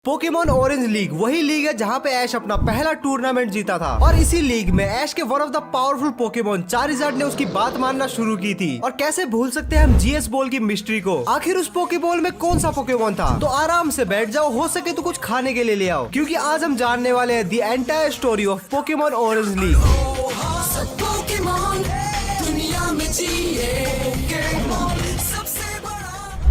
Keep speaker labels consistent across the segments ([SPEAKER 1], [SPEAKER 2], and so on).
[SPEAKER 1] Pokemon orange league वही league है जहाँ पे ऐश अपना पहला टूर्नामेंट जीता था और इसी लीग में ऐश के one of the powerful Pokemon Charizard ने उसकी बात मानना शुरू की थी। और कैसे भूल सकते हैं हम जीएस बॉल की मिस्ट्री को। आखिर उस पोकेबॉल में कौन सा पोकेमॉन था? तो आराम से बैठ जाओ, हो सके तो कुछ खाने के लिए ले आओ, क्योंकि आज हम जानने वाले हैं the entire story of Pokemon orange league.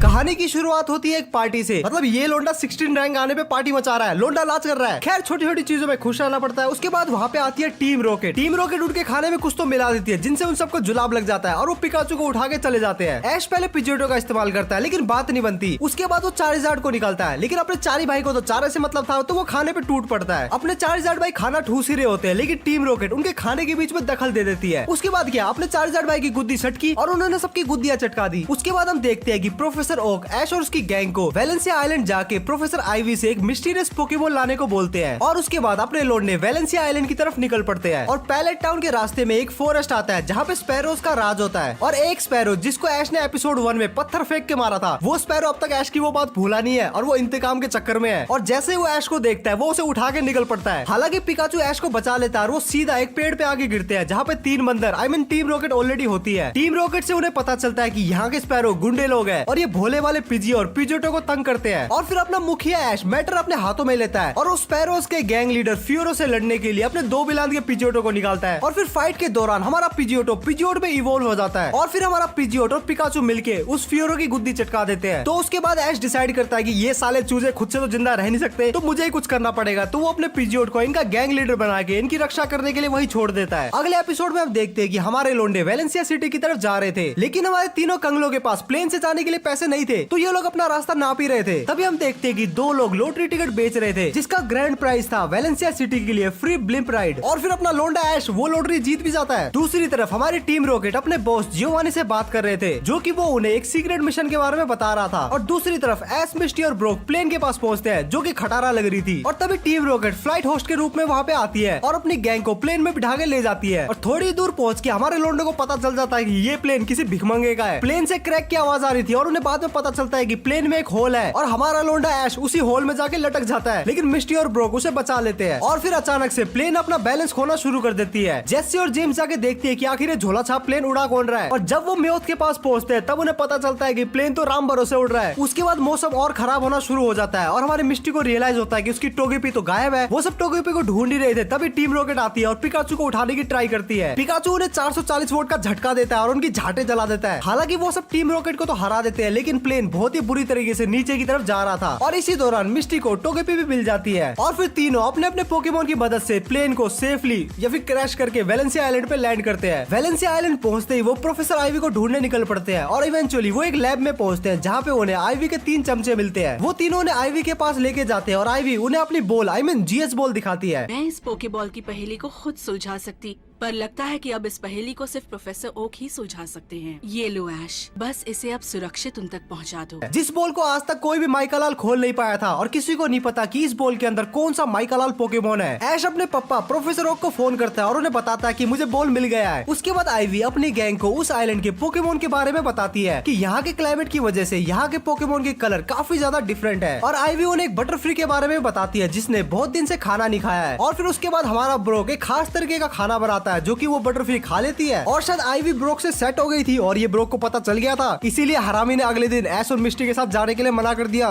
[SPEAKER 1] कहानी की शुरुआत होती है एक पार्टी से। मतलब ये लोंडा 16 रैंक आने पे पार्टी मचा रहा है, लोंडा नाच कर रहा है। खैर छोटी छोटी चीजों में खुश रहना पड़ता है। उसके बाद वहाँ पे आती है टीम रॉकेट। टीम रॉकेट उनके खाने में कुछ तो मिला देती है जिनसे उन सबको जुलाब लग जाता है और वो पिकाचू को उठा के चले जाते हैं। ऐश पहले पिजेटो का इस्तेमाल करता है लेकिन बात नहीं बनती। उसके बाद वो चारिज़ार्ड को निकालता है, लेकिन अपने चारी भाई को तो चारे से मतलब था, तो वो खाने पे टूट पड़ता है। अपने चारिज़ार्ड भाई खाना ठूस ही रहे होते हैं, लेकिन टीम रॉकेट उनके खाने के बीच में दखल दे देती है। उसके बाद क्या, अपने चारिज़ार्ड भाई की गुद्दी सटकी और उन्होंने सबकी गुद्दियां चटका दी। उसके बाद हम देखते हैं कि प्रोफेसर ओक ऐश और उसकी गैंग को वेलेंसिया आइलैंड जाके प्रोफेसर आईवी से एक मिस्टीरियस पोकेमॉन लाने को बोलते हैं। और उसके बाद अपने लौंडे वेलेंसिया आइलैंड की तरफ निकल पड़ते हैं। और पैलेट टाउन के रास्ते में एक फॉरेस्ट आता है जहाँ पे स्पैरोज का राज होता है। और एक स्पैरो जिसको ऐश ने एपिसोड 1 में पत्थर फेंक के मारा था, वो स्पैरो अब तक ऐश की वो बात भूला नहीं है और वो इंतकाम के चक्कर में है। और जैसे ही वो ऐश को देखता है वो उसे उठा के निकल पड़ता है। हालांकि पिकाचू ऐश को बचा लेता है और वो सीधा एक पेड़ पे आगे गिरते हैं जहाँ पे 3 बंदर टीम रॉकेट ऑलरेडी होती है। टीम रॉकेट से उन्हें पता चलता है कि यहाँ के स्पैरो गुंडे लोग हैं और ये भोले वाले पिजी और पिजोटो को तंग करते हैं। और फिर अपना मुखिया ऐश मैटर अपने हाथों में लेता है और उस स्पैरोज के गैंग लीडर फ्यूरो से लड़ने के लिए अपने 2 बिलांद के पिजियोटो को निकालता है। और फिर फाइट के दौरान हमारा पिजियोटो पिजियोट में इवॉल्व हो जाता है और फिर हमारा पिजियोट और पिकाचू मिलके उस फ्यूरो की गुद्दी चटका देते हैं। तो उसके बाद ऐश डिसाइड करता है कि ये साले चूजे खुद से तो जिंदा रह नहीं सकते, तो मुझे ही कुछ करना पड़ेगा। तो वो अपने पिजियोट को इनका गैंग लीडर बना के इनकी रक्षा करने के लिए वही छोड़ देता है। अगले एपिसोड में हम देखते हैं कि हमारे लोंडे वेलेंसिया सिटी की तरफ जा रहे थे, लेकिन हमारे तीनों कंगलों के पास प्लेन से जाने के लिए पैसे नहीं थे, तो ये लोग अपना रास्ता नाप ही रहे थे। तभी हम देखते हैं कि 2 लोग लॉटरी टिकट बेच रहे थे जिसका ग्रैंड प्राइज था वेलेंसिया सिटी के लिए फ्री ब्लिम्प राइड। और फिर अपना लोंडा ऐश वो लॉटरी जीत भी जाता है। दूसरी तरफ हमारी टीम रॉकेट अपने बॉस जियोवानी से बात कर रहे थे, जो कि वो उन्हें एक सीक्रेट मिशन के बारे में बता रहा था। और दूसरी तरफ ऐश, मिस्टी और ब्रोक प्लेन के पास पहुंचते हैं जो कि खटारा लग रही थी। और तभी टीम रॉकेट फ्लाइट होस्ट के रूप में वहाँ पे आती है और अपनी गैंग को प्लेन में बिठा के ले जाती है। और थोड़ी दूर पहुंच के हमारे लोंडे को पता चल जाता है कि ये प्लेन किसी भिखमंगे का है। प्लेन से क्रैक की आवाज आ रही थी और उन्हें बाद में पता चलता है कि प्लेन में एक होल है और हमारा लोंडा ऐश उसी होल में जाके लटक जाता है, लेकिन मिस्टी और ब्रोक उसे बचा लेते हैं। और फिर अचानक से प्लेन अपना बैलेंस खोना शुरू कर देती है। जेसी और जेम्स जाके देखती है कि आखिर ये झोला छाप प्लेन उड़ा कौन रहा है। और जब वो म्योथ के पास पहुंचते हैं तब उन्हें पता चलता है कि प्लेन तो राम भरोसे उड़ रहा है। उसके बाद मौसम और खराब होना शुरू हो जाता है और हमारी मिस्टी को रियलाइज होता है कि उसकी टोगेपी तो गायब है। वो सब टोगेपी को ढूंढ ही रहे थे। तभी टीम रॉकेट आती है और पिकाचू को उठाने की ट्राई करती है। पिकाचू उन्हें 440 वोल्ट का झटका देता है और उनकी झाटे जला देता है। हालांकि वो सब टीम रॉकेट को तो हरा देते हैं, लेकिन प्लेन बहुत ही बुरी तरीके से नीचे की तरफ जा रहा था। और इसी दौरान मिस्टी को टोगेपी भी मिल जाती है और फिर तीनों अपने अपने पोकेमॉन की मदद से प्लेन को सेफली या फिर क्रैश करके वेलेंसिया आइलैंड पे लैंड करते हैं। वेलेंसिया आइलैंड पहुंचते ही वो प्रोफेसर आईवी को ढूंढने निकल पड़ते हैं और इवेंचुअली वो एक लैब में पहुंचते हैं जहाँ पे उन्हें आईवी के 3 चमचे मिलते हैं। वो तीनों उन्हें आईवी के पास लेके जाते हैं और आईवी उन्हें अपनी बॉल जीएस बॉल दिखाती है।
[SPEAKER 2] मैं इस पोकेबॉल की पहेली को खुद सुलझा सकती, पर लगता है कि अब इस पहेली को सिर्फ प्रोफेसर ओक ही सुलझा सकते हैं। ये लो ऐश, बस इसे अब सुरक्षित उन तक पहुंचा दो।
[SPEAKER 1] जिस बॉल को आज तक कोई भी माइकालाल खोल नहीं पाया था और किसी को नहीं पता कि इस बॉल के अंदर कौन सा माइकालाल पोकेमॉन है। ऐश अपने पापा प्रोफेसर ओक को फोन करता है और उन्हें बताता है कि मुझे बॉल मिल गया है। उसके बाद आईवी अपनी गैंग को उस आइलैंड के पोकेमॉन के बारे में बताती है कि यहाँ के क्लाइमेट की वजह से यहाँ के पोकेमॉन के कलर काफी ज्यादा डिफरेंट है। और आईवी उन्हें एक बटरफ्री के बारे में बताती है जिसने बहुत दिन से खाना नहीं खाया है। और फिर उसके बाद हमारा ब्रोक एक खास तरीके का खाना बनाता है जो कि वो बटरफ्री खा लेती है। और शायद आईवी ब्रोक से सेट हो गई थी और ये ब्रोक को पता चल गया था, इसीलिए हरामी ने अगले दिन ऐश और मिस्टी के साथ जाने के लिए मना कर दिया।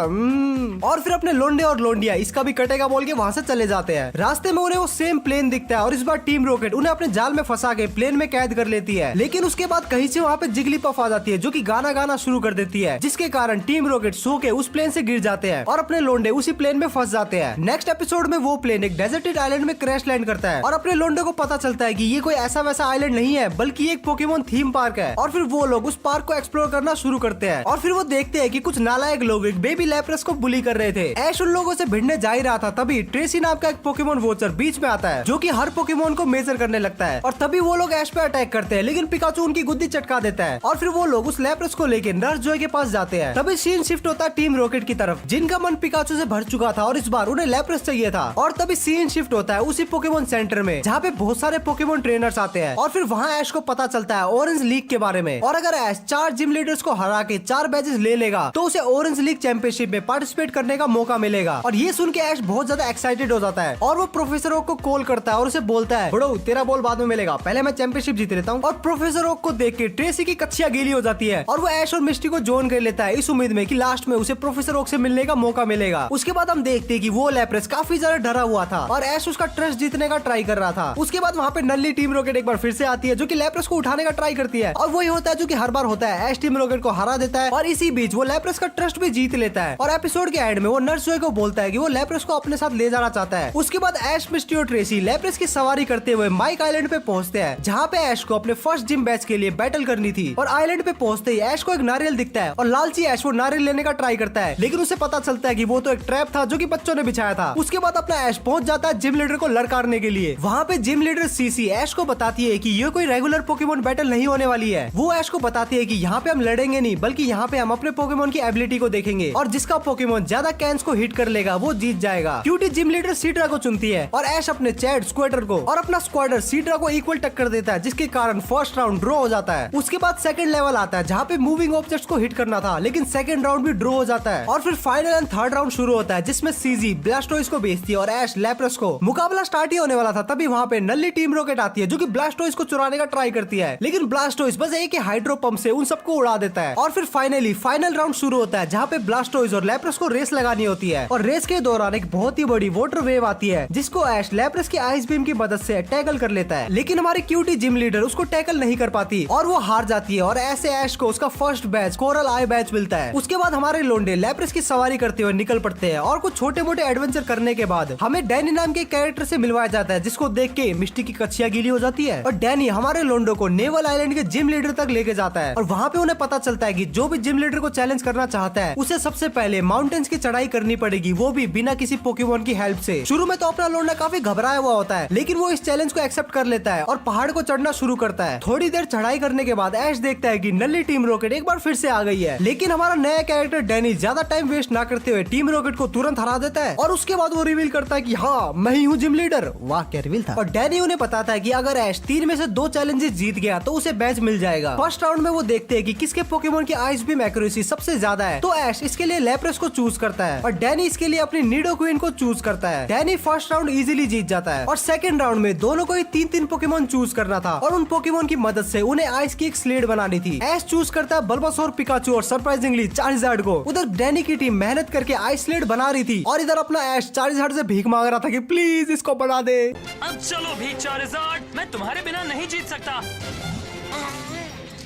[SPEAKER 1] और फिर अपने लोंडे और लोंडिया इसका भी कटेगा बोल के वहाँ से चले जाते हैं। रास्ते में उन्हें वो सेम प्लेन दिखता है और इस बार टीम रॉकेट उन्हें अपने जाल में फंसा के प्लेन में कैद कर लेती है। लेकिन उसके बाद कहीं से वहाँ पे जिगलीपफ आ जाती है जो कि गाना गाना शुरू कर देती है, जिसके कारण टीम रॉकेट सो के उस प्लेन से गिर जाते हैं और अपने लोंडे उसी प्लेन में फंस जाते हैं। नेक्स्ट एपिसोड में वो प्लेन एक डेजर्टेड आइलैंड में क्रैश लैंड करता है और अपने लोंडे को पता चलता है कि ये कोई ऐसा वैसा आइलैंड नहीं है बल्कि एक पोकेमॉन थीम पार्क है। और फिर वो लोग उस पार्क को एक्सप्लोर करना शुरू करते हैं और फिर वो देखते हैं कि कुछ नालायक लोग एक बेबी लैप्रेस को बुली कर रहे थे। ऐश उन लोगों से भिड़ने जा ही रहा था, तभी ट्रेसी नाम का एक पोकेमॉन वॉचर बीच में आता है जो कि हर पोकेमॉन को मेजर करने लगता है। और तभी वो लोग ऐश पे अटैक करते हैं, लेकिन पिकाचू उनकी गुद्दी चटका देता है। और फिर वो लोग उस लैप्रेस को लेकर नर्स जॉय के पास जाते हैं। तभी सीन शिफ्ट होता है टीम रॉकेट की तरफ, जिनका मन पिकाचू से भर चुका था और इस बार उन्हें लैप्रेस चाहिए था। और तभी सीन शिफ्ट होता है उसी पोकेमॉन सेंटर में जहाँ पे बहुत सारे पोकेमॉन पोकेमोन ट्रेनर्स आते हैं और फिर वहाँ ऐश को पता चलता है ऑरेंज लीग के बारे में। और अगर ऐश 4 जिम लीडर्स को हरा के 4 बैचेस ले लेगा तो उसे ऑरेंज लीग चैंपियनशिप में पार्टिसिपेट करने का मौका मिलेगा। और ये सुन के ऐश बहुत ज्यादा एक्साइटेड हो जाता है और वो प्रोफेसर ओक को कॉल करता है और उसे बोलता है बड़ो तेरा बॉल बाद में मिलेगा, पहले मैं चैंपियनशिप जीत लेता हूँ। और प्रोफेसर ओक को देख के ट्रेसी की कच्चियां गीली हो जाती है और वो ऐश और मिस्टी को जॉइन कर लेता है इस उम्मीद में कि लास्ट में उसे प्रोफेसर ओक से मिलने का मौका मिलेगा। उसके बाद हम देखते हैं कि वो लैप्रेस काफी ज्यादा डरा हुआ था और ऐश उसका ट्रस्ट जीतने का ट्राई कर रहा था। उसके बाद वहाँ पे नल्ली टीम रॉकेट एक बार फिर से आती है जो कि लैप्रेस को उठाने का ट्राई करती है और वही होता है जो कि हर बार होता है, ऐश टीम रॉकेट को हरा देता है और इसी बीच वो लैप्रेस का ट्रस्ट भी जीत लेता है। और एपिसोड के एंड में वो नर्स जोय को बोलता है कि वो लैप्रेस को अपने साथ ले जाना चाहता है। उसके बाद ऐश, मिस्टी और ट्रेसी लैप्रेस की सवारी करते हुए माइक आइलैंड पे पहुंचते हैं जहाँ पे ऐश को अपने फर्स्ट जिम बैच के लिए बैटल करनी थी। और आइलैंड पे पहुंचते ही ऐश को एक नारियल दिखता है और लालची ऐश वो नारियल लेने का ट्राई करता है, लेकिन उसे पता चलता है कि वो तो एक ट्रैप था जो कि बच्चों ने बिछाया था। उसके बाद अपना ऐश पहुंच जाता है जिम लीडर को लड़कारने के लिए। वहाँ पे जिम लीडर सीसी ऐश को बताती है कि ये कोई रेगुलर पोकेमोन बैटल नहीं होने वाली है। वो ऐश को बताती है कि यहाँ पे हम लड़ेंगे नहीं बल्कि यहाँ पे हम अपने पोकेमोन की एबिलिटी को देखेंगे और जिसका पोकेमोन ज्यादा कैंस को हिट कर लेगा वो जीत जाएगा। क्यूटी जिम लीडर सीड्रा को चुनती है और ऐश अपने चैट स्क्वाडर को और अपना स्क्वाडर सीड्रा को इक्वल टक्कर देता है जिसके कारण फर्स्ट राउंड ड्रॉ हो जाता है। उसके बाद सेकंड लेवल आता है जहाँ पे मूविंग ऑब्जेक्ट्स को हिट करना था, लेकिन सेकंड राउंड भी ड्रॉ हो जाता है। और फिर फाइनल एंड थर्ड राउंड शुरू होता है जिसमें सीजी ब्लास्टोइस को बेचती है और ऐश लैप्रेस को। मुकाबला स्टार्ट ही होने वाला था तभी वहाँ पे नल्ली टीम रॉकेट आती है जो कि ब्लास्टोइस को चुराने का ट्राई करती है, लेकिन ब्लास्टोइस बस एक हाइड्रो पंप से उन सबको उड़ा देता है। और फिर फाइनली फाइनल राउंड शुरू होता है जहाँ पे ब्लास्टोइस और लैप्रेस को रेस लगानी होती है और रेस के दौरान एक बहुत ही बड़ी वाटर वेव आती है जिसको ऐश लैप्रेस की आइस बीम की मदद से टैकल कर लेता है, लेकिन हमारी क्यूटी जिम लीडर उसको टैकल नहीं कर पाती और वो हार जाती है और ऐसे ऐश को उसका फर्स्ट बैच कोरल आई बैच मिलता है। उसके बाद हमारे लोंडे लैप्रेस की सवारी करते हुए निकल पड़ते हैं और कुछ छोटे मोटे एडवेंचर करने के बाद हमें डैनी नाम के कैरेक्टर से मिलवाया जाता है जिसको देख के मिस्टी की कच्चियां गीली हो जाती है और डैनी हमारे लोंडो को नेवल आइलैंड के जिम लीडर तक लेके जाता है और वहाँ पे उन्हें पता चलता है कि जो भी जिम लीडर को चैलेंज करना चाहता है उसे सबसे पहले माउंटेन्स की चढ़ाई करनी पड़ेगी, वो भी बिना किसी पोकेमोन की हेल्प से। शुरू में तो अपना लोंडा काफी घबराया हुआ होता है लेकिन वो इस चैलेंज को एक्सेप्ट कर लेता है और पहाड़ को चढ़ना शुरू करता है। थोड़ी देर चढ़ाई करने के बाद ऐश देखता है कि नल्ली टीम रॉकेट एक बार फिर से आ गई है, लेकिन हमारा नया कैरेक्टर डैनी ज्यादा टाइम वेस्ट ना करते हुए टीम रॉकेट को तुरंत हरा देता है और उसके बाद वो रिवील करता है कि हाँ मैं ही हूँ जिम लीडर। वाह क्या रिवील था। और डैनी उन्हें बताता है कि अगर ऐश 3 में से 2 चैलेंजेस जीत गया तो उसे बैच मिल जाएगा। फर्स्ट राउंड में वो देखते हैं कि किसके पोकेमोन की आइस बीम एक्यूरेसी सबसे ज्यादा है, तो ऐश इसके लिए लैप्रेस को चूज करता है और डैनी इसके लिए अपनी निडोक्विन को चूज करता है। डैनी फर्स्ट राउंड इजीली जीत जाता है और सेकंड राउंड में दोनों को ही 3-3 पोकेमोन चूज करना था और उन पोकेमोन की मदद से उन्हें आइस की एक स्लेड बनानी थी। ऐश चूज करता है बल्बासोर, पिकाचू और सरप्राइजिंगली चार्जर्ड को। उधर डैनी की टीम मेहनत करके आइस स्लेड बना रही थी और इधर अपना ऐश चार्जर्ड से भीख मांग रहा था कि प्लीज इसको बना दे।
[SPEAKER 3] अब चलो भी चार्जर्ड, मैं तुम्हारे बिना नहीं जीत सकता।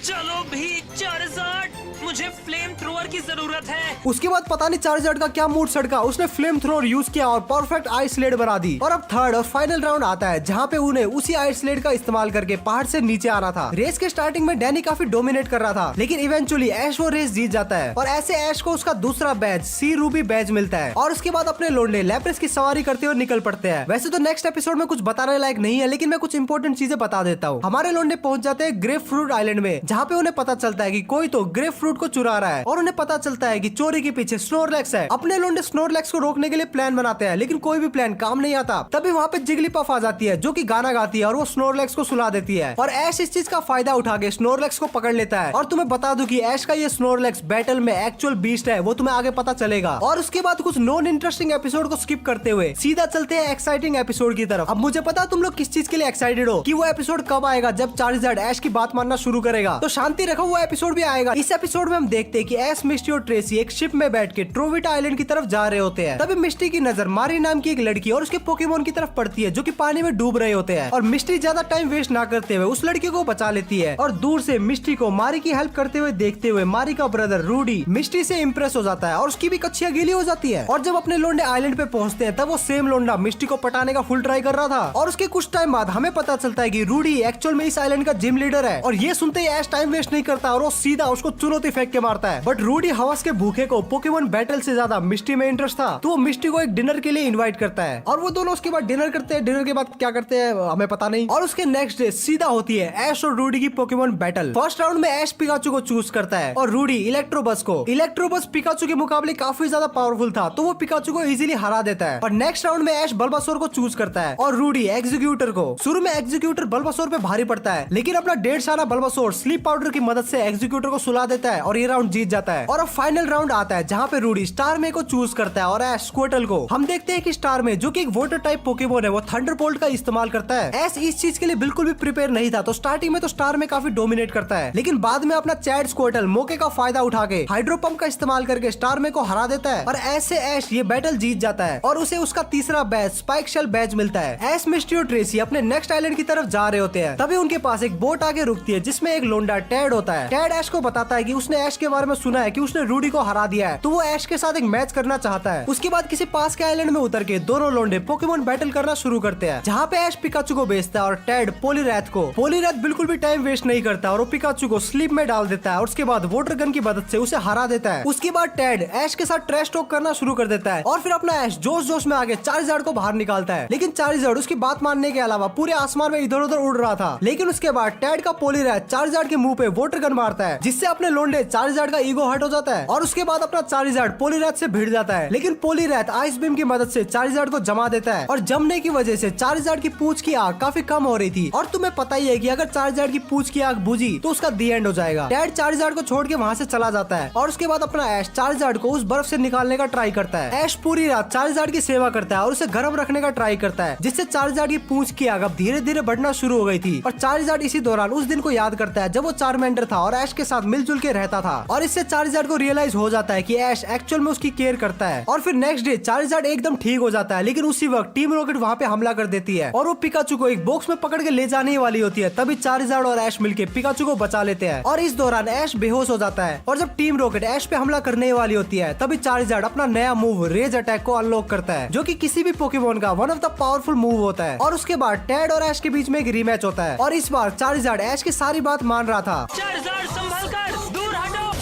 [SPEAKER 3] चलो भी चार्जर्ड, मुझे फ्लेम थ्रोअर की जरूरत है।
[SPEAKER 1] उसके बाद पता नहीं चार्जर्ड का क्या मूड सड़का, उसने फ्लेम थ्रोअर यूज किया और परफेक्ट आइस स्लेड बना दी। और अब थर्ड और फाइनल राउंड आता है जहाँ पे उन्हें उसी आइस स्लेड का इस्तेमाल करके पहाड़ से नीचे आना था। रेस के स्टार्टिंग में डैनी काफी डोमिनेट कर रहा था लेकिन इवेंचुअली ऐश वो रेस जीत जाता है और ऐसे ऐश को उसका दूसरा बैच सी रूबी बैच मिलता है और उसके बाद अपने लोंडे लैप्रेस की सवारी करते हुए निकल पड़ते हैं। वैसे तो नेक्स्ट एपिसोड में कुछ बताने लायक नहीं है लेकिन मैं कुछ इंपॉर्टेंट चीजें बता देता हूँ। हमारे लोंडे पहुंच जाते हैं ग्रेप फ्रूट आइलैंड में जहाँ पे उन्हें पता चलता है कि कोई तो ग्रेप फ्रूट को चुरा रहा है और उन्हें पता चलता है कि चोरी के पीछे स्नोरलैक्स है। अपने लोंडे स्नोरलैक्स को रोकने के लिए प्लान बनाते हैं लेकिन कोई भी प्लान काम नहीं आता। तभी वहाँ पे जिगलीपफ आ जाती है जो कि गाना गाती है और वो स्नोरलैक्स को सुला देती है और ऐश इस चीज का फायदा उठा के स्नोरलैक्स को पकड़ लेता है। और तुम्हें बता दूं कि ऐश का ये स्नोरलैक्स बैटल में एक्चुअल बीस्ट है, वो तुम्हें आगे पता चलेगा। और उसके बाद कुछ नॉन इंटरेस्टिंग एपिसोड को स्किप करते हुए सीधा चलते हैं एक्साइटिंग एपिसोड की तरफ। अब मुझे पता तुम लोग किस चीज के लिए एक्साइटेड हो कि वो एपिसोड कब आएगा, जब चार्जर्ड ऐश की बात मानना शुरू करेगा। तो शांति रखो, वो एपिसोड भी आएगा। इस एपिसोड में हम देखते हैं कि ऐश, मिस्टी और ट्रेसी एक शिप में बैठ के ट्रोविटा आइलैंड की तरफ जा रहे होते हैं। तभी मिस्टी की नजर मारी नाम की एक लड़की और उसके पोकेमोन की तरफ पड़ती है जो कि पानी में डूब रहे होते हैं और मिस्टी ज्यादा टाइम वेस्ट ना करते हुए उस लड़की को बचा लेती है और दूर से मिस्टी को मारी की हेल्प करते हुए देखते हुए मारी का ब्रदर रूडी मिस्टी से इंप्रेस हो जाता है और उसकी भी कच्चियां गीली हो जाती है। और जब अपने लोंडे आइलैंड पे पहुंचते हैं तब वो सेम लोंडा मिस्टी को पटाने का फुल ट्राई कर रहा था और उसके कुछ टाइम बाद हमें पता चलता है कि रूडी एक्चुअल में इस आइलैंड का जिम लीडर है। और ये सुनते ही ऐश टाइम वेस्ट नहीं करता और वो सीधा उसको चुनौती तुरंत इफेक्ट के मारता है। बट रूडी हवस के भूखे को पोकेमोन बैटल से ज्यादा मिस्टी में इंटरेस्ट था, तो वो मिस्टी को एक डिनर के लिए इन्वाइट करता है और वो दोनों उसके बाद डिनर करते हैं। डिनर के बाद क्या करते हैं हमें पता नहीं। और उसके नेक्स्ट डे सीधा होती है ऐश और रूडी की पोकेमोन बैटल। फर्स्ट राउंड में ऐश पिकाचू को चूज करता है और रूडी इलेक्ट्रोबस को। इलेक्ट्रोबस पिकाचू के मुकाबले काफी ज्यादा पावरफुल था, तो वो पिकाचू को इजीली हरा देता है। और नेक्स्ट राउंड में ऐश बल्बासोर को चूज करता है और रूडी एग्जीक्यूटर को। शुरू में एग्जीक्यूटर बल्बासोर पे भारी पड़ता है, लेकिन अपना 1.5 साल बल्बासोर स्लीप पाउडर की मदद से एग्जीक्यूटर को सुला देता है और ये राउंड जीत जाता है। और अब फाइनल राउंड आता है जहाँ पे रूडी स्टार में को चूज करता है और ऐश स्क्वार्टल को। हम देखते हैं कि स्टार में जो कि एक वाटर टाइप पोकेमोन है वो थंडरबोल्ट का इस्तेमाल करता है। ऐश इस चीज के लिए बिल्कुल भी प्रिपेयर नहीं था, तो स्टार्टिंग में तो स्टार में काफी डोमिनेट करता है, लेकिन बाद में अपना चैड स्क्वार्टल मौके का फायदा उठा के हाइड्रो पंप का इस्तेमाल करके स्टार में को हरा देता है और ऐसे ऐश ये बैटल जीत जाता है और उसे उसका तीसरा बैच स्पाइक शेल बैच मिलता है। ऐश, मिस्टी और ट्रेसी अपने नेक्स्ट आइलैंड की तरफ जा रहे होते हैं, तभी उनके पास एक बोट आके रुकती है जिसमें एक लोंडा टैड होता है। टैड ऐश को बताता है कि उसने ऐश के बारे में सुना है कि उसने रूडी को हरा दिया है, तो वो ऐश के साथ एक मैच करना चाहता है। उसके बाद किसी पास के आइलैंड में उतर के दोनों लोंडे पोकेमोन बैटल करना शुरू करते हैं, जहाँ पे ऐश पिकाचू को बेचता है और टैड पोलीरैथ को। पोलीरैथ बिल्कुल भी टाइम वेस्ट नहीं करता और वो पिकाचू को स्लीप में डाल देता है और उसके बाद वाटर गन की मदद से उसे हरा देता है। उसके बाद टैड ऐश के साथ ट्रैश टॉक करना शुरू कर देता है और फिर अपना ऐश जोश जोश में आगे चार्जर को बाहर निकालता है, लेकिन चार्जर उसकी बात मानने के अलावा पूरे आसमान में इधर उधर उड़ रहा था। लेकिन उसके बाद टैड का पोलीरैथ चार्जर के मुंह पे वाटर गन मारता है, जिससे अपने लोंडे चार्जर का ईगो हर्ट हो जाता है और उसके बाद अपना चार्जर पोलीरैथ से भिड़ जाता है। लेकिन पोलीरैथ आइस बीम की मदद से चार्जर को जमा देता है और जमने की वजह से चार्जर की पूंछ की आग काफी कम हो रही थी। और तुम्हें पता ही है कि अगर चार्जर की पूंछ की आग बुझी तो उसका दी एंड हो जाएगा। टैड चार्जर को छोड़ के वहाँ से चला जाता है और उसके बाद अपना ऐश चार्जर को उस बर्फ से निकालने का ट्राई करता है। ऐश पूरी रात चार्जर की सेवा करता है और उसे गर्म रखने का ट्राई करता है, जिससे चार्जर की पूंछ की आग अब धीरे धीरे बढ़ना शुरू हो गई थी। और चार्जर इसी दौरान उस दिन को याद करता है जब वो चार्मेंडर था और ऐश के साथ मिलजुल के रहता था, और इससे चार्जर को रियलाइज हो जाता है कि ऐश एक्चुअल में उसकी केयर करता है। और फिर नेक्स्ट डे चार्जर एकदम ठीक हो जाता है, लेकिन उसी वक्त टीम रॉकेट वहाँ पे हमला कर देती है और वो पिकाचू को एक बॉक्स में पकड़ के ले जाने ही वाली होती है। तभी चार्जर और ऐश मिलके पिकाचू को बचा लेते हैं और इस दौरान ऐश बेहोश हो जाता है। और जब टीम रॉकेट ऐश पे हमला करने वाली होती है, तभी चार्जर अपना नया मूव रेज अटैक को अनलॉक करता है, जो कि किसी भी पोकेमोन का one of the powerful move होता है। और उसके बाद टैड और ऐश के बीच में एक रीमैच होता है और इस बार चार्जर ऐश की सारी बात मान रहा था।
[SPEAKER 3] चार्जर संभल कर, दूर हटो।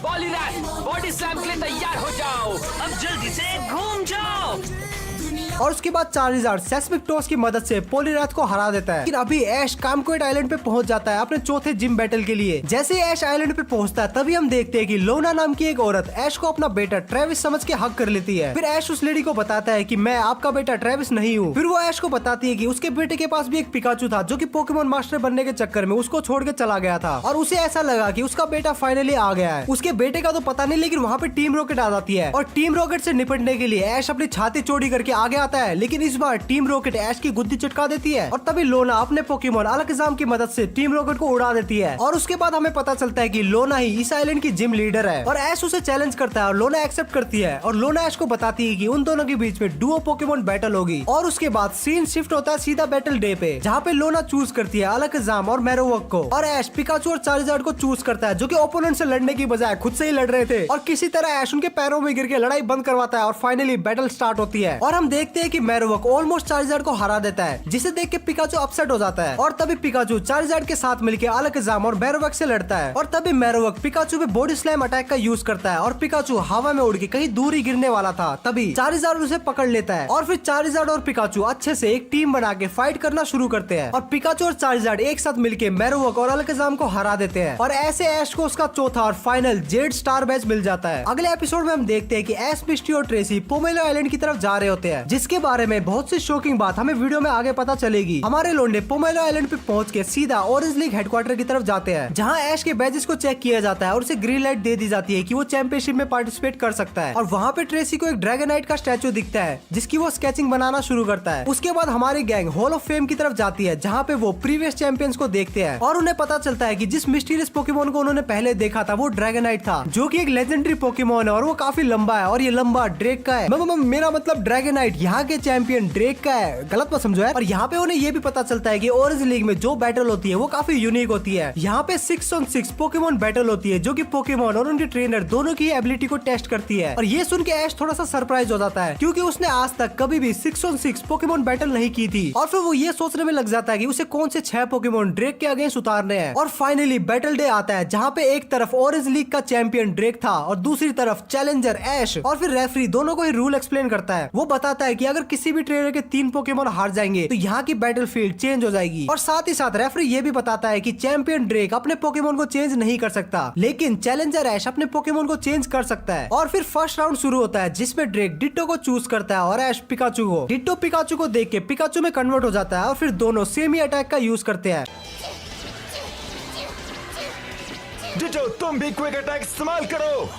[SPEAKER 4] पॉलीरैथ, बॉडी स्लैम के लिए तैयार हो जाओ।
[SPEAKER 3] अब जल्दी से घूम जाओ।
[SPEAKER 1] और उसके बाद चार्जर सेस्मिक टॉस की मदद से पोलीरैथ को हरा देता है। लेकिन अभी ऐश कामकोएड आइलैंड पे पहुंच जाता है अपने चौथे जिम बैटल के लिए। जैसे ही ऐश आइलैंड पे पहुंचता है, तभी हम देखते हैं कि लोना नाम की एक औरत ऐश को अपना बेटा ट्रेविस समझ के हक कर लेती है। फिर ऐश उस लेडी को बताता है कि मैं आपका बेटा ट्रेविस नहीं हूँ। फिर वो ऐश को बताती है कि उसके बेटे के पास भी एक पिकाचू था, जो कि पोकेमोन मास्टर बनने के चक्कर में उसको छोड़ के चला गया था और उसे ऐसा लगा कि उसका बेटा फाइनली आ गया है। उसके बेटे का तो पता नहीं, लेकिन वहाँ पे टीम रॉकेट आ जाती है और टीम रॉकेट से निपटने के लिए ऐश अपनी छाती चौड़ी करके आगे आता है, लेकिन इस बार टीम रॉकेट ऐश की गुद्दी चटका देती है और तभी लोना अपने पोकेमोन अलकजाम की मदद से टीम रॉकेट को उड़ा देती है। और उसके बाद हमें पता चलता है कि लोना ही इस आइलैंड की जिम लीडर है और ऐश उसे चैलेंज करता है और लोना एक्सेप्ट करती है और लोना ऐश को बताती है कि उन दोनों के बीच में डुओ पोकेमोन बैटल होगी। और उसके बाद सीन शिफ्ट होता है सीधा बैटल डे पे, जहाँ पे लोना चूज करती है अलकजाम और मैरोवक को और ऐश पिकाचू और चार्जर को चूज करता है, जो कि ओपोनेंट से लड़ने की बजाय खुद से ही लड़ रहे थे। और किसी तरह ऐश उनके पैरों में गिर के लड़ाई बंद करवाता है और फाइनली बैटल स्टार्ट होती है और हम देखते हैं कि मैरोवक ऑलमोस्ट चार्जर को हरा देता है, जिसे देख के पिकाचू अपसेट हो जाता है। और तभी पिकाचू चार्जर के साथ मिलकर अलकजाम और मैरोवक से लड़ता है और तभी मैरोवक पिकाचू पे बॉडी स्लैम अटैक का यूज करता है और पिकाचू हवा में उड़ के कहीं दूर ही गिरने वाला था। तभी चार्जर उसे पकड़ लेता है और फिर चार्जर और पिकाचू अच्छे से एक टीम बना के फाइट करना शुरू करते हैं और पिकाचू और चार्जर एक साथ मिलके मैरोवक और अलकजाम को हरा देते हैं और ऐसे ऐश को उसका चौथा और फाइनल जेड स्टार बैच मिल जाता है। अगले एपिसोड में हम देखते हैं कि ऐश, मिस्टी और ट्रेसी पोमेलो आइलैंड की तरफ जा रहे होते हैं, जिसके बारे में बहुत सी शॉकिंग बात हमें वीडियो में आगे पता चलेगी। हमारे लोंडे पोमेलो आइलैंड पे पहुंच के सीधा ऑरेंज लीग हेडक्वार्टर की तरफ जाते हैं, जहां ऐश के बैजेस को चेक किया जाता है और उसे ग्रीन लाइट दे दी जाती है कि वो चैंपियनशिप में पार्टिसिपेट कर सकता है। और वहाँ पे ट्रेसी को एक ड्रैगनाइट का स्टैचू दिखता है, जिसकी वो स्केचिंग बनाना शुरू करता है। उसके बाद हमारी गैंग हॉल ऑफ फेम की तरफ जाती है, जहाँ पे वो प्रीवियस चैंपियंस को देखते हैं और उन्हें पता चलता है कि जिस मिस्टीरियस पोकेमोन को उन्होंने पहले देखा था वो ड्रैगनाइट था, जो कि एक लेजेंडरी पोकेमोन है और वो काफी लंबा है और ये लंबा ड्रेक का है। मेरा मतलब ड्रैगनाइट यहाँ यहाँ के चैंपियन ड्रेक का है, गलत मत समझो है। और यहाँ पे उन्हें ये भी पता चलता है कि ऑरेंज लीग में जो बैटल होती है वो काफी यूनिक होती है। यहाँ पे 6on6 पोकेमोन बैटल होती है जो कि पोकेमोन और उनके ट्रेनर दोनों की एबिलिटी को टेस्ट करती है। और ये सुन के ऐश थोड़ा सा सरप्राइज हो जाता है क्योंकि उसने आज तक कभी भी 6on6 पोकेमोन बैटल नहीं की थी। और फिर वो ये सोचने में लग जाता है कि उसे कौन से 6 पोकेमोन ड्रेक के अगेंस्ट उतारने हैं। और फाइनली बैटल डे आता है जहाँ पे एक तरफ ऑरेंज लीग का चैंपियन ड्रेक था और दूसरी तरफ चैलेंजर ऐश। और फिर रेफरी दोनों को ही रूल एक्सप्लेन करता है। वो बताता है कि अगर किसी भी ट्रेनर के 3 पोकेमोन हार जाएंगे तो यहाँ की बैटलफील्ड चेंज हो जाएगी। और साथ ही साथ रेफरी ये भी बताता है कि चैंपियन ड्रेक अपने पोकेमोन को चेंज नहीं कर सकता, लेकिन चैलेंजर ऐश अपने पोकेमोन को चेंज कर सकता है। और फिर फर्स्ट राउंड शुरू होता है जिसमें ड्रेक डिट्टो को चूज करता है और ऐश पिकाचू को। डिट्टो पिकाचू को देख के पिकाचू में कन्वर्ट हो जाता है और फिर दोनों सेम ही अटैक का यूज करते हैं।
[SPEAKER 5] डिटो तुम भी क्विक अटैक इस्तेमाल करो।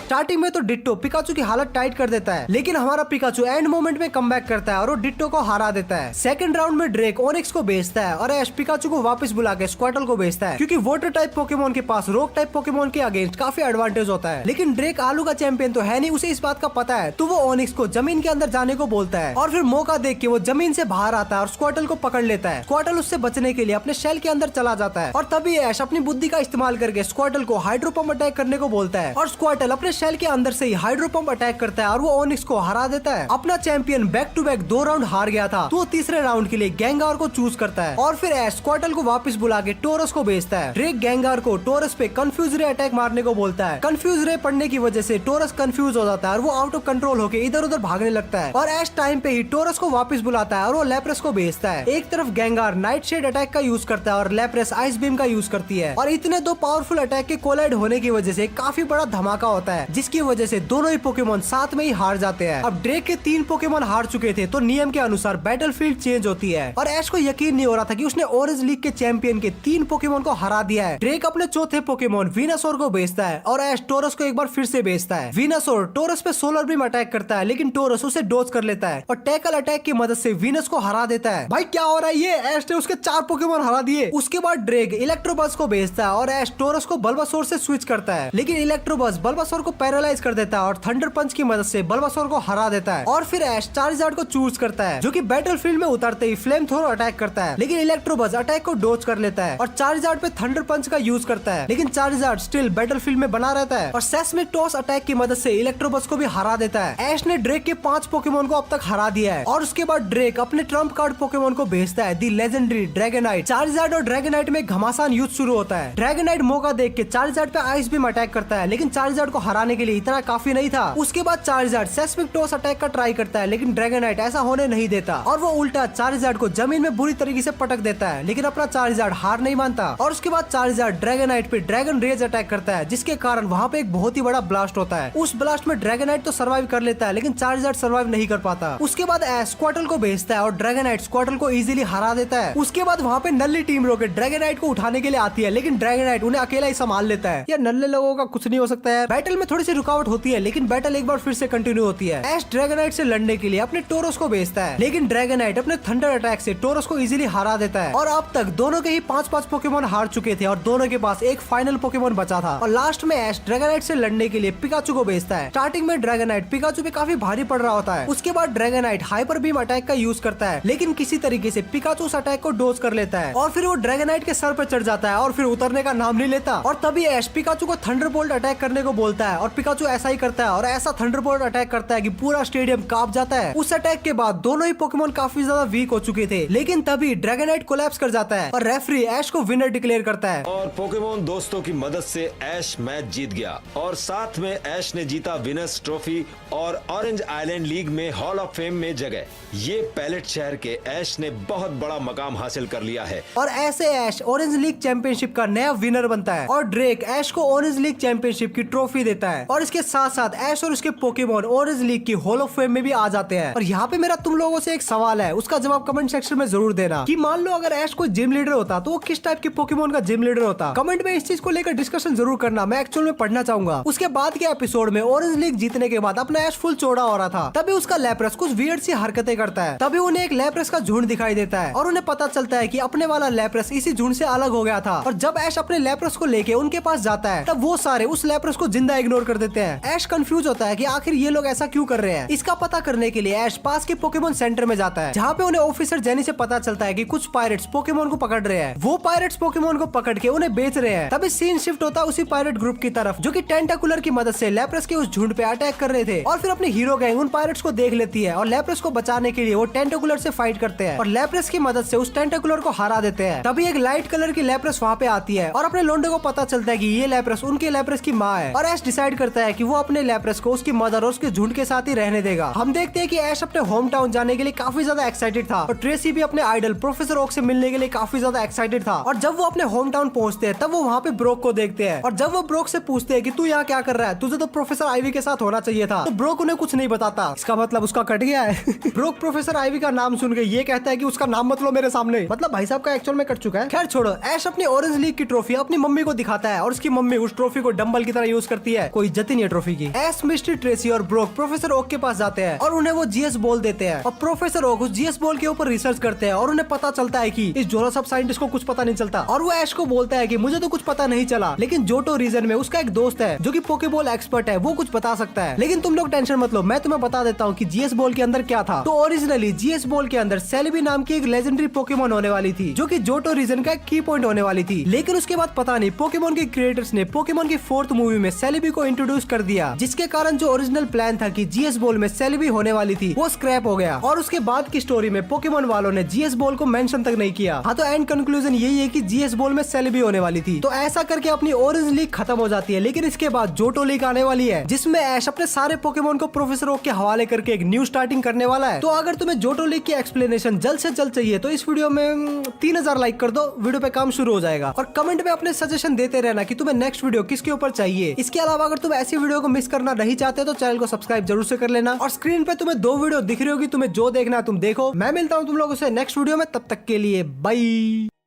[SPEAKER 1] स्टार्टिंग में तो डिट्टो पिकाचू की हालत टाइट कर देता है, लेकिन हमारा पिकाचू एंड मोमेंट में कमबैक करता है और वो डिट्टो को हरा देता है। सेकंड राउंड में ड्रेक ओनिक्स को भेजता है और ऐश पिकाचू को वापस बुला के स्क्वाटल को भेजता है क्योंकि वाटर टाइप पोकेमोन के पास रोक टाइप पोकेमोन के अगेंस्ट काफी एडवांटेज होता है। लेकिन ड्रेक आलू का चैंपियन तो है नहीं, उसे इस बात का पता है, तो वो ओनिक्स को जमीन के अंदर जाने को बोलता है। और फिर मौका देख के वो जमीन से बाहर आता है और स्क्वाटल को पकड़ लेता है। स्क्वाटल उससे बचने के लिए अपने शेल के अंदर चला जाता है और तभी ऐश अपनी बुद्धि का इस्तेमाल करके स्क्वाटल को हाइड्रो पंप अटैक करने को बोलता है और स्क्वाटल अपने शेल के अंदर से हाइड्रो पंप अटैक करता है और वो ओनिक्स को हरा देता है। अपना champion back to back 2 round हार गया था, तो वो तीसरे राउंड के लिए गेंगार को चूज करता है। और फिर ऐश स्क्वाटल को वापस बुला के टोरस को भेजता है। ड्रेक गेंगार को टोरस पे कंफ्यूज रे अटैक मारने को बोलता है। कंफ्यूज रे पड़ने की वजह से टोरस कंफ्यूज हो जाता है और वो आउट ऑफ कंट्रोल होकर इधर उधर भागने लगता है। और ऐश टाइम पे ही टोरस को वापस बुलाता है और वो लैप्रेस को भेजता है। एक तरफ गेंगार नाइट शेड अटैक का यूज करता है और लैप्रेस आइस बीम का यूज करती है। और इतने 2 पावरफुल अटैक के कोलाइड होने की वजह से काफी बड़ा धमाका होता है, जिसकी वजह से दोनों ही पोकेमोन साथ में ही हार जाते हैं। अब ड्रेक के 3 पोकेमोन हार चुके थे, तो नियम के अनुसार बैटलफील्ड चेंज होती है। और ऐश को यकीन नहीं हो रहा था कि उसने ऑरेंज लीग के चैंपियन के 3 पोकेमोन को हरा दिया है। ड्रेक अपने चौथे पोकेमोन वीनासोर को भेजता है और ऐश टोरस को एक बार फिर से भेजता है। वीनासोर टोरस पे सोलर बीम अटैक करता है, लेकिन टोरस उसे डोज कर लेता है और टैकल अटैक की मदद से वीनस को हरा देता है। भाई क्या हो रहा है ये? ऐश ने उसके 4 पोकेमोन हरा दिए। उसके बाद ड्रेक इलेक्ट्रोबस को भेजता है और ऐश टोरस को बल्बासोर से स्विच करता है, लेकिन इलेक्ट्रोबस बल्बासोर को पैरालाइज कर देता है और थंडर पंच की मदद से बल्बासोर को हरा देता है। और फिर ऐश चार्जार्ड को चूज करता है जो कि बैटलफील्ड में उतरते ही फ्लेम थ्रोर अटैक करता है, लेकिन इलेक्ट्रोबस अटैक को डोज कर लेता है और चार्जार्ड पे थंडर पंच का यूज करता है, लेकिन चार्जार्ड स्टिल बैटलफील्ड में बना रहता है और सेस्मिक टॉस अटैक की मदद से इलेक्ट्रोबस को भी हरा देता है। ऐश ने ड्रेक के 5 पोकेमोन को अब तक हरा दिया है और उसके बाद ड्रेक अपने ट्रम्प कार्ड पोकेमोन को भेजता है, दी लेजेंडरी ड्रैगनाइट। चार्जार्ड और ड्रैगनाइट में घमासान युद्ध शुरू होता है। ड्रैगनाइट मौका देख के चार्जार्ड पे आइस बीम अटैक करता है, लेकिन चार्जार्ड को हराने के लिए इतना काफी नहीं था। उसके बाद चार्जार्ड सेस्मिक टॉस अटैक का ट्राई करता है, लेकिन ड्रैगनाइट ऐसा होने नहीं देता और वो उल्टा चार्जार्ड को जमीन में बुरी तरीके से पटक देता है, लेकिन अपना चार्जार्ड हार नहीं मानता। और उसके बाद चार्जार्ड ड्रैगनाइट पे ड्रैगन रेज अटैक करता है, जिसके कारण वहाँ पे एक बहुत ही बड़ा ब्लास्ट होता है। उस ब्लास्ट में ड्रैगनाइट तो सर्वाइव कर लेता है, लेकिन चार्जार्ड सर्वाइव नहीं कर पाता। उसके बाद ऐश स्क्वाटल को भेजता है और ड्रैगनाइट स्क्वाटल को इजीली हरा देता है। उसके बाद वहाँ पे नल्ली टीम रॉकेट ड्रैगनाइट को उठाने के लिए आती है, लेकिन ड्रैगनाइट उन्हें अकेला ही संभाल लेता है। यार नल्ले लोगों का कुछ नहीं हो सकता है। बैटल में थोड़ी सी रुकावट होती है, लेकिन बैटल एक बार फिर से कंटिन्यू होती है। ऐश ड्रैगनाइट से लड़ने के लिए अपने टोरस को भेजता है, लेकिन ड्रैगनाइट अपने थंडर अटैक से टोरस को इजीली हरा देता है। और अब तक दोनों के ही 5-5 पोकेमोन हार चुके थे और दोनों के पास एक फाइनल पोकेमोन बचा था। और लास्ट में ऐश ड्रैगनाइट से लड़ने के लिए पिकाचू को भेजता है। स्टार्टिंग में ड्रैगनाइट पिकाचू पे काफी भारी पड़ रहा होता है। उसके बाद ड्रैगनाइट हाइपर बीम अटैक का यूज करता है, लेकिन किसी तरीके से पिकाचू उस अटैक को डोज कर लेता है और फिर वो ड्रैगनाइट के सर पर चढ़ जाता है और फिर उतरने का नाम नहीं लेता। और तभी ऐश पिकाचू को थंडरबोल्ट अटैक करने को बोलता है और पिकाचू ऐसा ही करता है और ऐसा थंडरबोल्ट अटैक करता है कि पूरा स्टेडियम कांप जाता है। उस अटैक के बाद दोनों ही पोकेमोन काफी ज्यादा वीक हो चुके थे, लेकिन तभी ड्रैगनाइट कोलैप्स कर जाता है और रेफरी ऐश को विनर डिक्लेयर करता है।
[SPEAKER 5] और पोकेमोन दोस्तों की मदद से ऐश मैच जीत गया और साथ में ऐश ने जीता विनर्स ट्रॉफी और ऑरेंज आइलैंड लीग में हॉल ऑफ फेम में जगह। ये पैलेट शहर के ऐश ने बहुत बड़ा मकाम हासिल कर लिया है
[SPEAKER 1] और ऐसे ऐश ऑरेंज लीग चैंपियनशिप का नया विनर बनता है और ड्रेक ऐश को ऑरेंज लीग चैंपियनशिप की ट्रॉफी देता है। और इसके साथ साथ ऐश और उसके पोकेमोन ऑरेंज लीग की हॉल ऑफ फेम में भी आ जाते हैं। और यहाँ पे मेरा तुम लोगों से एक सवाल है, उसका जवाब कमेंट सेक्शन में जरूर देना कि मान लो अगर ऐश कोई जिम लीडर होता तो वो किस टाइप के पोकेमोन का जिम लीडर होता। कमेंट में इस चीज को लेकर डिस्कशन जरूर करना, मैं एक्चुअल में पढ़ना चाहूंगा। उसके बाद के एपिसोड में ऑरेंज लीग जीतने के बाद अपना ऐश फुल चौड़ा हो रहा था, तभी उसका लैप्रेस कुछ वियर्ड सी हरकतें करता है। तभी उन्हें एक लैप्रेस का झुंड दिखाई देता है और उन्हें पता चलता है कि अपने वाला लैप्रेस इसी झुंड से अलग हो गया था। और जब ऐश अपने लैप्रेस को लेके उनके पास जाता है, तब वो सारे उस लैप्रेस को जिंदा इग्नोर इग्नोर कर देते हैं। ऐश कंफ्यूज होता है कि आखिर ये लोग ऐसा क्यों कर रहे हैं। इसका पता करने के लिए ऐश पास के पोकेमोन सेंटर में जाता है, जहाँ पे उन्हें ऑफिसर जेनी से पता चलता है कि कुछ पायरेट्स पोकेमोन को पकड़ रहे हैं। वो पायरेट्स पोकेमोन को पकड़ के उन्हें बेच रहे हैं। तभी सीन शिफ्ट होता है उसी पायरेट ग्रुप की तरफ, जो कि टेंटाकुलर की मदद से लैप्रेस के उस झुंड पे अटैक कर रहे थे। और फिर अपनी हीरो गैंग उन पायरेट्स को देख लेती है और लैप्रेस को बचाने के लिए वो टेंटाकुलर से फाइट करते हैं और लैप्रेस की मदद से उस टेंटाकुलर को हरा देते हैं। तभी एक लाइट कलर की लैप्रेस वहाँ पे आती है और अपने लोंडे को पता चलता है कि ये लैप्रेस उनके लैप्रेस की माँ है। और ऐश डिसाइड करता है कि वो अपने लैप्रेस को उसकी मदर और उसके झुंड के साथ ही रहने देगा। हम देखते हैं कि ऐश अपने होम टाउन जाने के लिए काफी ज्यादा एक्साइटेड था और ट्रेसी भी अपने आइडल प्रोफेसर ओक से मिलने के लिए काफी ज्यादा एक्साइटेड था। और जब वो अपने होम टाउन पहुंचते हैं तब वो वहाँ पे ब्रोक को देखते हैं और जब वो ब्रोक से पूछते हैं कि तू यहाँ क्या कर रहा है, तुझे तो प्रोफेसर आईवी के साथ होना चाहिए था, तो ब्रोक उन्हें कुछ नहीं बताता। इसका मतलब उसका कट गया है। ब्रोक प्रोफेसर आईवी का नाम सुन के ये कहता है कि उसका नाम मत लो मेरे सामने, मतलब भाई साहब का एक्चुअल में कट चुका है। खैर छोड़ो, ऐश अपनी ऑरेंज लीग की ट्रॉफी अपनी मम्मी को दिखाता है और उसकी मम्मी उस ट्रॉफी को डंबल की तरह यूज करती है। कोई इज्जत ही नहीं है ट्रॉफी की। ऐश, मिस्टर ट्रेसी और ब्रोक प्रोफेसर ओक के पास जाते हैं और उन्हें वो जीएस बॉल देते हैं और प्रोफेसर ओक उस जीएस बॉल के ऊपर रिसर्च करते हैं और उन्हें पता चलता है कि इस जोरा सब साइंटिस्ट को कुछ पता नहीं चलता। और वो ऐश को बोलता है कि मुझे तो कुछ पता नहीं चला, लेकिन जोटो रीजन में उसका एक दोस्त है जो कि पोकेबॉल एक्सपर्ट है, वो कुछ बता सकता है। लेकिन तुम लोग टेंशन मत लो, मैं तुम्हें बता देता हूँ कि जीएस बॉल के अंदर क्या था। तो ओरिजिनली जीएस बॉल के अंदर सेलेबी नाम की एक लेजेंडरी पोकेमोन होने वाली थी, जो कि जोटो रीजन का एक की पॉइंट होने वाली थी। लेकिन उसके बाद पता नहीं पोकेमोन के क्रिएटर्स ने पोकेमोन की 4th मूवी में सेलेबी को इंट्रोड्यूस कर दिया, जिसके कारण जो ओरिजिनल प्लान था कि जीएस बॉल में सेलेबी होने वाली थी वो स्क्रैप हो गया। और उसके बाद की स्टोरी में पोकेमोन वालों ने जीएस बॉल को मेंशन तक नहीं किया। हाँ, तो एंड कंक्लूजन यही है कि जीएस बॉल में सेलेबी होने वाली थी। तो ऐसा करके अपनी ऑरेंज लीग खत्म हो जाती है। लेकिन इसके बाद जोटो लीग आने वाली है, जिसमें ऐश अपने सारे पोकेमोन को प्रोफेसर ओक के हवाले करके एक न्यू स्टार्टिंग करने वाला है। तो अगर तुम्हें जोटो लीग की एक्सप्लेनेशन जल्द से जल्द चाहिए तो इस वीडियो में 3000 लाइक कर दो, वीडियो पे काम शुरू हो जाएगा। और कमेंट में अपने सजेशन देते रहना कि तुम्हें नेक्स्ट वीडियो किसके ऊपर चाहिए। इसके अलावा अगर तुम ऐसी वीडियो को मिस करना नहीं चाहते तो चैनल को सब्सक्राइब जरूर से कर लेना। और स्क्रीन पे तुम्हें 2 वीडियो दिख रही होगी, तुम्हें जो देखना है तुम देखो। मैं मिलता हूँ तुम लोगों से नेक्स्ट वीडियो में, तब तक के लिए बाय।